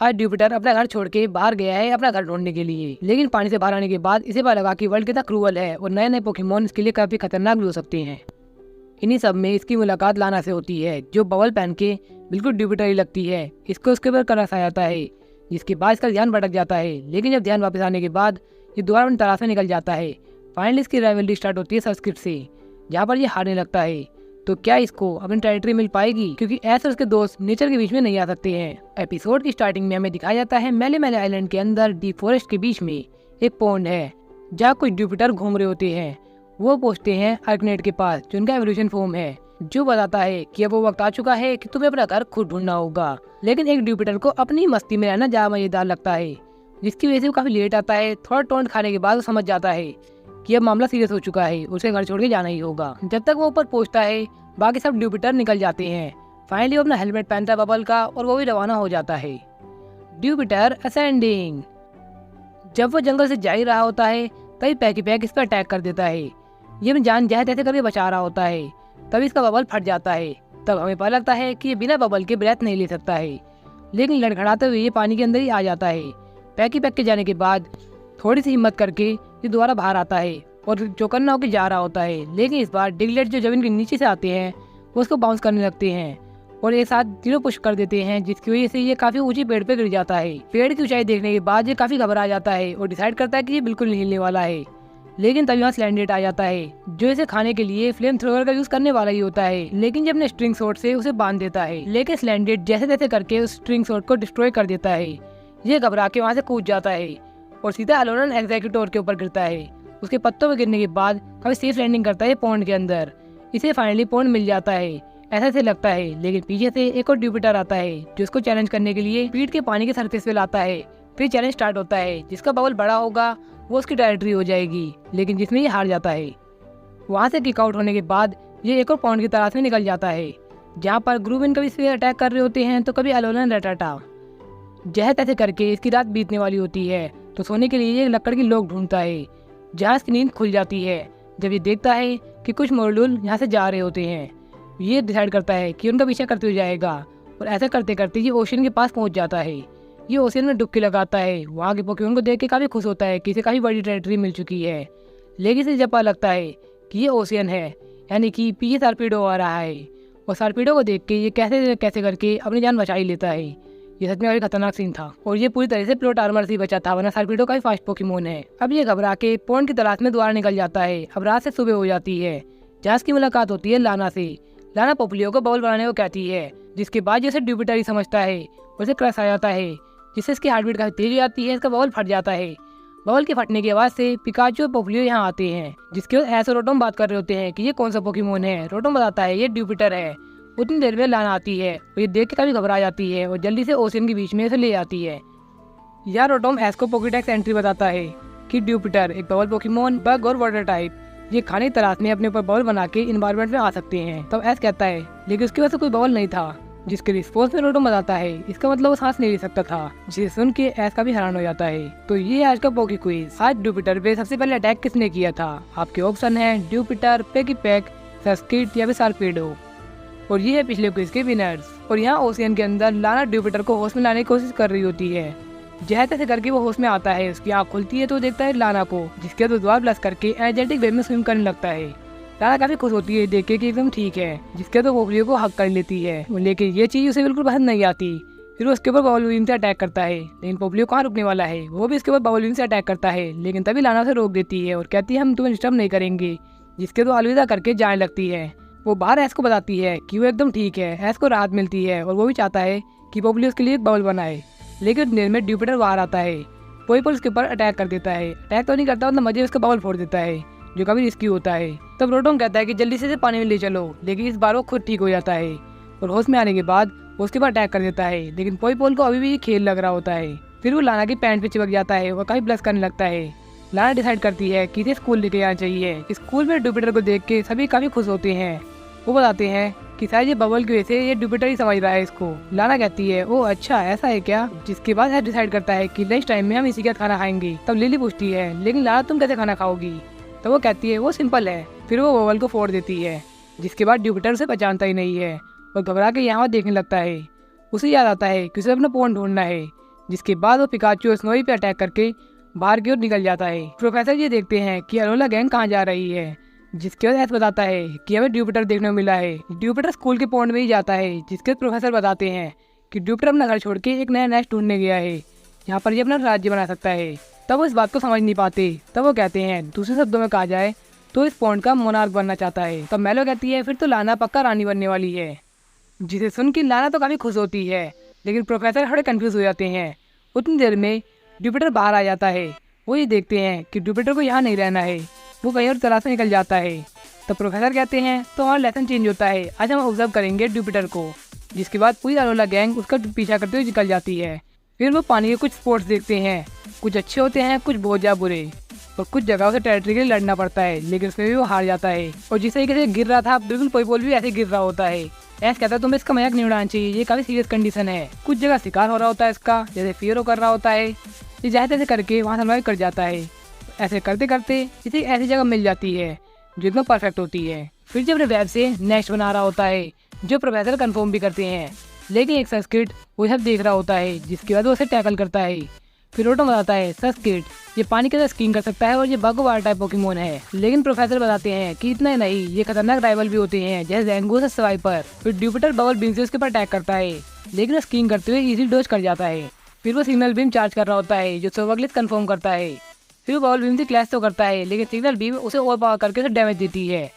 आज ड्यूपिटर अपना घर छोड़ के बाहर गया है अपना घर ढूंढने के लिए, लेकिन पानी से बाहर आने के बाद इसे पता लगा कि वर्ल्ड कितना क्रूअल है और नए नए पोकेमोन इसके लिए काफी खतरनाक भी हो सकते हैं। इन्हीं सब में इसकी मुलाकात लाना से होती है, जो बबल पहन के बिल्कुल ड्यूपिटर ही लगती है। इसको उसके ऊपर करसा जाता है, जिसके बाद इसका ध्यान भटक जाता है, लेकिन जब ध्यान वापस आने के बाद ये दोबारा अपनी तलाश में निकल जाता है। फाइनली इसकी राइवलरी स्टार्ट होती है संस्कृत से, जहाँ पर ये हारने लगता है। तो क्या इसको अपनी टेरिटरी मिल पाएगी, क्योंकि ऐसे उसके दोस्त नेचर के बीच में नहीं आ सकते हैं। एपिसोड की स्टार्टिंग में हमें दिखाया जाता है मेले मेले आइलैंड के अंदर डीप फॉरेस्ट के बीच में एक पॉन्ड है, जहाँ कुछ ड्यूपिटर घूम रहे होते हैं। वो पहुंचते हैं आर्कनेट के पास, जो उनका एवोल्यूशन फॉर्म है, जो बताता है कि अब वो वक्त आ चुका है कि तुम्हें अपना घर खुद ढूंढना होगा। लेकिन एक ड्यूपिटर को अपनी मस्ती में रहना ज्यादा मजेदार लगता है, जिसकी वजह से वो काफी लेट आता है। थोड़ा टोंट खाने के बाद वो समझ जाता है कि अब मामला सीरियस हो चुका है, उसे घर छोड़ के जाना ही होगा। जब तक वो ऊपर पहुंचता है बाकी सब ड्यूपिटर निकल जाते हैं। फाइनली वो अपना हेलमेट पहनता है बबल का, और वो भी रवाना हो जाता है। ड्यूपिटर असेंडिंग। जब वो जंगल से जा ही रहा होता है तभी पैकी पैक इस पर अटैक कर देता है। ये अपनी जान जहर तैसे करके बचा रहा होता है, तभी इसका बबल फट जाता है। तब हमें पता लगता है कि ये बिना बबल के ब्रेथ नहीं ले सकता है, लेकिन लड़खड़ाते हुए ये पानी के अंदर ही आ जाता है। पैकी पैक के जाने के बाद थोड़ी सी हिम्मत करके ये दोबारा बाहर आता है और जो करना होकर जा रहा होता है। लेकिन इस बार डिगलेट जो जमीन के नीचे से आते हैं वो उसको बाउंस करने लगते हैं और एक साथ तीनों पुश कर देते हैं, जिसकी वजह से ये काफी ऊंची पेड़ पे गिर जाता है। पेड़ की ऊंचाई देखने के बाद ये काफी घबरा जाता है और डिसाइड करता है कि ये बिल्कुल नहीं हिलने वाला है। लेकिन तभी वहाँ स्लैंडेट आ जाता है, जो इसे खाने के लिए फ्लेम थ्रोवर का यूज करने वाला ही होता है, लेकिन जब अपने स्ट्रिंग शॉट से उसे बांध देता है। लेकिन स्लैंडेट जैसे तैसे करके उस स्ट्रिंग शॉट को डिस्ट्रॉय कर देता है। ये घबरा के वहाँ से कूद जाता है और सीधा अलोरन एग्जीक्यूटर के ऊपर गिरता है। उसके पत्तों में गिरने के बाद काफी सेफ लैंडिंग करता है पॉन्ड के अंदर। इसे फाइनली पॉन्ड मिल जाता है, ऐसा से लगता है। लेकिन पीछे से एक और ड्यूपिटर आता है, जो उसको चैलेंज करने के लिए पीठ के पानी के सरफेस पे लाता है। फिर चैलेंज स्टार्ट होता है, जिसका बबल बड़ा होगा वो उसकी टेरिटरी हो जाएगी, लेकिन जिसमें ये हार जाता है। वहाँ से किक आउट होने के बाद ये एक और पॉन्ड की तलाश में निकल जाता है, जहाँ पर ग्रूविन कभी इसे अटैक कर रहे होते हैं तो कभी अलोरन रटाटा। जैसे तैसे करके इसकी रात बीतने वाली होती है, तो सोने के लिए ये लकड़ की लोग ढूंढता है, जहाँ इसकी नींद खुल जाती है जब ये देखता है कि कुछ मोरलूल यहाँ से जा रहे होते हैं। ये डिसाइड करता है कि उनका पीछा करते हुए जाएगा, और ऐसा करते करते ये ओशियन के पास पहुँच जाता है। ये ओशियन में डुबकी लगाता है। वहाँ के पोकेमोन को देख के काफी खुश होता है कि इसे काफी बड़ी टेरिटरी मिल चुकी है। लेकिन इसे जब पता लगता है कि ये ओशियन है, यानी कि पीछे सार्पीडो आ रहा है, और सार्पीडो को देख के ये कैसे कैसे करके अपनी जान बचा ही लेता है। ये सच में काफी खतरनाक सीन था, और ये पूरी तरह से प्लॉट आर्मर से बचा था, वरना सार्पीडो काफी फास्ट पोकेमोन है। अब ये घबरा के पॉन्ड की तलाश में दोबारा निकल जाता है। अब रात से सुबह हो जाती है, जहाँ इसकी मुलाकात होती है लाना से। लाना पोपलियो को बबल बनाने को कहती है, जिसके बाद जैसे ड्यूपिटर ही समझता है और उसे क्रश आ जाता है, जिससे इसकी हार्ट बीट काफी तेज हो जाती है। इसका बबल फट जाता है। बबल के फटने की आवाज से पिकाचू और पोपलियो यहाँ आते हैं, जिसके बाद ऐसे रोटोम बात कर रहे होते हैं कि ये कौन सा पोकेमोन है। रोटोम बताता है ये ड्यूपिटर है। उतनी देर में लाना आती है और ये देख के काफी घबरा जाती है और जल्दी से ओशियन के बीच में से ले जाती है। यार रोटोम एस को पोकेडेक्स एंट्री बताता है कि ड्यूपिटर एक बबल पोकेमोन, बग और वाटर टाइप, ये खाने की तलाश में अपने ऊपर बबल बना के इन्वायरमेंट में आ सकते हैं। तब एस कहता है लेकिन उसके वजह से कोई बबल नहीं था, जिसके रिस्पॉन्स में रोटोम बताता है इसका मतलब वो सांस नहीं ले सकता था, जिसे सुन के एस का भी हैरान हो जाता है। तो ये आज का पोके क्विज। आज ड्यूपिटर पे सबसे पहले अटैक किसने किया था? आपके ऑप्शन है ड्यूपिटर, पैकी पैक, संस्कृत या फिर सार्पेडो। और ये है पिछले क्विज के विनर्स। और यहाँ ओशियन के अंदर लाना ड्यूपिटर को होश में लाने की कोशिश कर रही होती है। जैसे तैसे करके वो होश में आता है, उसकी आँख खुलती है तो देखता है लाना को, जिसके बाद द्वार प्लस करके एनर्जेटिक वे में स्विम करने लगता है। लाना काफी खुश होती है देख के कि एकदम ठीक है, जिसके बाद पोपलियो को हक कर लेती है। लेकिन ये चीज उसे बिल्कुल पसंद नहीं आती। फिर वो उसके ऊपर बबल विंग से अटैक करता है, लेकिन पोपलियो कहाँ रुकने वाला है, वो भी उसके ऊपर बबल विंग से अटैक करता है। लेकिन तभी लाना उसे रोक देती है और कहती है हम तुम्हें डिस्टर्ब नहीं करेंगे, जिसके बाद अलविदा करके जाने लगती है। वो बाहर एस को बताती है कि वो एकदम ठीक है। एस को राहत मिलती है और वो भी चाहता है कि पोपलियो उसके लिए एक बबल बनाए। लेकिन देर में ड्यूपिटर बाहर आता है। पोपलियो उसके ऊपर अटैक कर देता है। अटैक तो नहीं करता, मतलब मजे उसका बबल फोड़ देता है, जो काफी रिस्की होता है। तब रोटोम कहता है कि जल्दी से पानी में ले चलो, लेकिन इस बार वो खुद ठीक हो जाता है और होश में आने के बाद वो उसके ऊपर अटैक कर देता है। लेकिन पोल को अभी भी खेल लग रहा होता है। फिर वो लाना की पैंट पे चिपक जाता है और काफी ब्लश करने लगता है। लाना डिसाइड करती है कि इसे स्कूल लेके आना चाहिए। स्कूल में ड्यूपिटर को देख के सभी काफी खुश होते हैं। वो बताते हैं कि शायद ये बबल की वजह से ये ड्यूपिटर ही समझ रहा है इसको। लाना कहती है ओ अच्छा ऐसा है क्या, जिसके बाद डिसाइड करता है कि नेक्स्ट टाइम में हम इसी के साथ खाना खाएंगे। तब लिली पूछती है लेकिन लाना तुम कैसे खाना खाओगी? तो वो कहती है वो सिंपल है। फिर वो बबल को फोड़ देती है, जिसके बाद ड्यूपिटर उसे पहचानता ही नहीं है और घबरा के यहाँ देखने लगता है। उसे याद आता है कि उसे अपना पॉन्ड ढूंढना है, जिसके बाद वो पिकाचू और स्नोवी पे अटैक करके बाहर की ओर निकल जाता है। प्रोफेसर ये देखते हैं कि अरोला गैंग कहाँ जा रही है, जिसके बाद एस बताता है कि हमें ड्यूपिटर देखने को मिला है। ड्यूपिटर स्कूल के पॉन्ड में ही जाता है, जिसके बाद प्रोफेसर बताते हैं कि ड्यूपिटर अपना घर छोड़ के एक नया नेस्ट ढूंढने गया है, यहाँ पर ये अपना राज्य बना सकता है। तब वो इस बात को समझ नहीं पाते। तब वो कहते हैं, दूसरे शब्दों में कहा जाए तो इस पॉन्ड का मोनार्क बनना चाहता है। तब मैलो कहती है, फिर तो लाना पक्का रानी बनने वाली है, जिसे सुन के लाना तो काफ़ी खुश होती है, लेकिन प्रोफेसर थोड़े कंफ्यूज हो जाते हैं। उतनी देर में ड्यूपिटर बाहर आ जाता है। वो ये देखते हैं कि ड्यूपिटर को यहाँ नहीं रहना है, वो कहीं और तरह से निकल जाता है। तब प्रोफेसर कहते हैं, तो हमारा लेसन चेंज होता है, आज हम ऑब्जर्व करेंगे ड्यूपिटर को। जिसके बाद पूरी अरोला गैंग उसका पीछा करते हुए निकल जाती है। फिर वो पानी के कुछ स्पोर्ट्स देखते हैं, कुछ अच्छे होते हैं, कुछ बहुत ज़्यादा बुरे, और कुछ जगहों से टेरिटरी के लिए लड़ना पड़ता है, लेकिन उसमें भी वो हार जाता है। और जिस तरीके से गिर रहा था बिल्कुल पोल भी ऐसे गिर रहा होता है। ऐसा कहता है, तुम्हें इसका मजाक नहीं उड़ाना चाहिए, ये काफ़ी सीरियस कंडीशन है। कुछ जगह शिकार हो रहा होता है इसका, जैसे फियर कर रहा होता है। ये जैसे तैसे करके वहाँ सर्वाइव कर जाता है। ऐसे करते करते इसे ऐसी जगह मिल जाती है जो एकदम परफेक्ट होती है। फिर जब अपने वेब से नेक्स्ट बना रहा होता है, जो प्रोफेसर कंफर्म भी करते हैं, लेकिन एक संस्कृत वो सब देख रहा होता है, जिसके बाद वो उसे टैकल करता है। फिर ऑटो बताता है, संस्कृत ये पानी के अंदर स्कीइंग कर सकता है और ये बागोबार टाइप पोकेमोन है। लेकिन प्रोफेसर बताते हैं कि इतना ही नहीं, ये खतरनाक राइवल भी होते हैं, जैसे ज़ैंगोस और स्वाइपर। फिर ड्यूपिटर बबल बीम से उसके ऊपर अटैक करता है, लेकिन स्कीइंग करते हुए इजी डोज कर जाता है। फिर वो सिग्नल बीम चार्ज कर रहा होता है, जो सोवगलिस कंफर्म करता है। फिर वो बबल बीम से क्लैश तो करता है, लेकिन सिग्नल बीम उसे ओवर पावर करके उसे डैमेज देती है।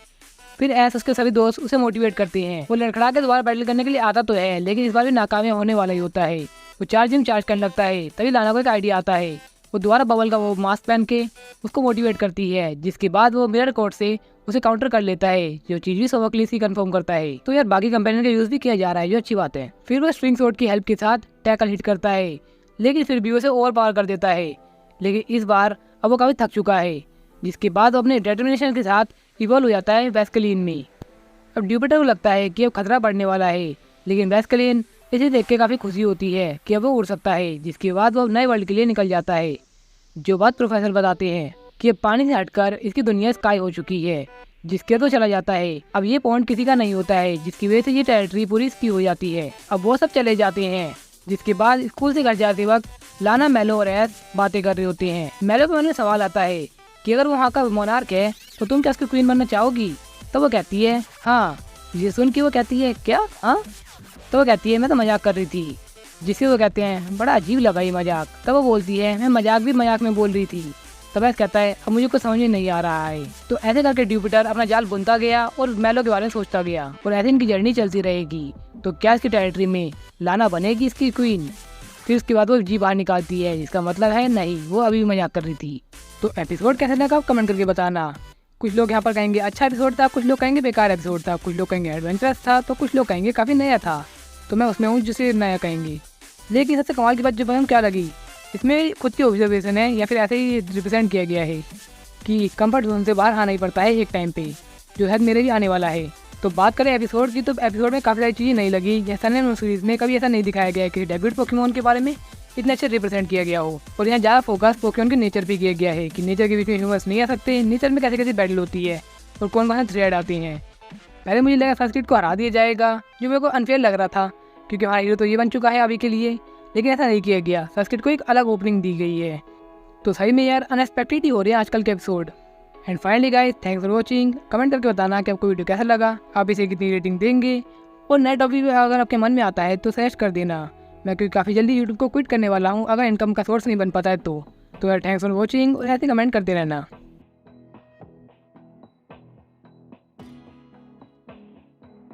फिर ऐसे उसके सभी दोस्त उसे मोटिवेट करते हैं। वो लड़खड़ा के दोबारा बैटल करने के लिए आता तो है, लेकिन इस बार भी नाकामयाब होने वाला ही होता है। वो चार्जिंग चार्ज करने लगता है, तभी लाना को एक आइडिया आता है। वो दोबारा बबल का वो मास्क पहन के उसको मोटिवेट करती है, जिसके बाद वो मिरर कोड से उसे काउंटर कर लेता है, जो चीज भी सोवक्लिस ही कंफर्म करता है। तो यार बाकी कंपेनियन का यूज भी किया जा रहा है, जो अच्छी बात है। फिर वो स्ट्रिंग शॉट की हेल्प के साथ टैकल हिट करता है, लेकिन फिर भी उसे ओवर पावर कर देता है। लेकिन इस बार अब वो काफी थक चुका है, जिसके बाद वो अपने डिटर्मिनेशन के साथ इवॉल्व हो जाता है वेस्कलिन में। अब ड्यूपिटर को लगता है कि अब खतरा बढ़ने वाला है, लेकिन वेस्कलिन इसे देख के काफ़ी खुशी होती है कि अब वो उड़ सकता है। जिसके बाद वो नए वर्ल्ड के लिए निकल जाता है। जो बात प्रोफेसर बताते हैं कि अब पानी से हटकर इसकी दुनिया स्काई हो चुकी है, जिसके तो चला जाता है। अब ये पॉइंट किसी का नहीं होता है, जिसकी वजह से ये टेरिटरी पूरी इसकी हो जाती है। अब वो सब चले जाते हैं। जिसके बाद स्कूल से घर जाते वक्त लाना, मैलो और एस बातें कर रहे होते हैं। मैलो के मन में सवाल आता है कि अगर वहाँ का मोनार्क है तो तुम क्या उसकी क्वीन बनना चाहोगी? तो वो कहती है हाँ। ये सुन के वो कहती है क्या? हाँ। तो वो कहती है मैं तो मजाक कर रही थी। जिससे वो कहते हैं बड़ा अजीब लगा ये मजाक। तब वो बोलती है मैं मजाक भी मजाक में बोल रही थी। तब ऐसा कहता है अब मुझे कुछ समझ में नहीं आ रहा है। तो ऐसे करके ड्यूपिटर अपना जाल बुनता गया और मैलो के बारे में सोचता गया, और ऐसे इनकी जर्नी चलती रहेगी। तो क्या इसकी टेरिटरी में लाना बनेगी इसकी क्वीन? फिर उसके बाद वो जी बाहर निकालती है, जिसका मतलब है नहीं, वो अभी भी मजाक कर रही थी। तो एपिसोड कैसे लगा कमेंट करके बताना। कुछ लोग यहाँ पर कहेंगे अच्छा एपिसोड था, कुछ लोग कहेंगे बेकार एपिसोड था, कुछ लोग कहेंगे एडवेंचरस था, तो कुछ लोग कहेंगे काफ़ी नया था। तो मैं उसमें हूँ जिसे नया कहेंगे। लेकिन सबसे कमाल की बात जो हम क्या लगी, इसमें खुद की ऑब्जर्वेशन है या फिर ऐसे ही रिप्रेजेंट किया गया है कि कंफर्ट जोन से बाहर आना ही पड़ता है एक टाइम पे, जो है मेरे भी आने वाला है। तो बात करें एपिसोड की, तो एपिसोड में काफ़ी सारी चीज़ें नहीं लगी। जैसा ने सीरीज़ में कभी ऐसा नहीं दिखाया गया है कि डेब्यूट पोकेमोन के बारे में इतने अच्छे रिप्रेजेंट किया गया हो। और यहाँ ज़्यादा फोकस पोकेमोन के नेचर पे किया गया है कि नेचर के बीच में ह्यूमंस नहीं आ सकते, नेचर में कैसे कैसे बैटल होती है और कौन कौन से थ्रेड आते हैं। पहले मुझे लगा संस्कृत को हरा दिया जाएगा, जो मेरे को अनफेयर लग रहा था, क्योंकि हमारा हीरो तो ये बन चुका है अभी के लिए। लेकिन ऐसा नहीं किया गया, संस्कृत को एक अलग ओपनिंग दी गई है। तो सही में यार अनएक्सपेक्टेड ही हो रहे हैं आजकल के episode. And finally guys, thanks for watching. Comment करके बताना कि आपको वीडियो कैसा लगा, आप इसे कितनी रेटिंग देंगे, और नए टॉपिक अगर आपके मन में आता है तो सजेस्ट कर देना। मैं क्योंकि काफ़ी जल्दी यूट्यूब को क्विट करने वाला हूँ अगर इनकम का सोर्स नहीं बन पाता है तो यार थैंक्स फॉर वॉचिंग, और ऐसे कमेंट करते रहना।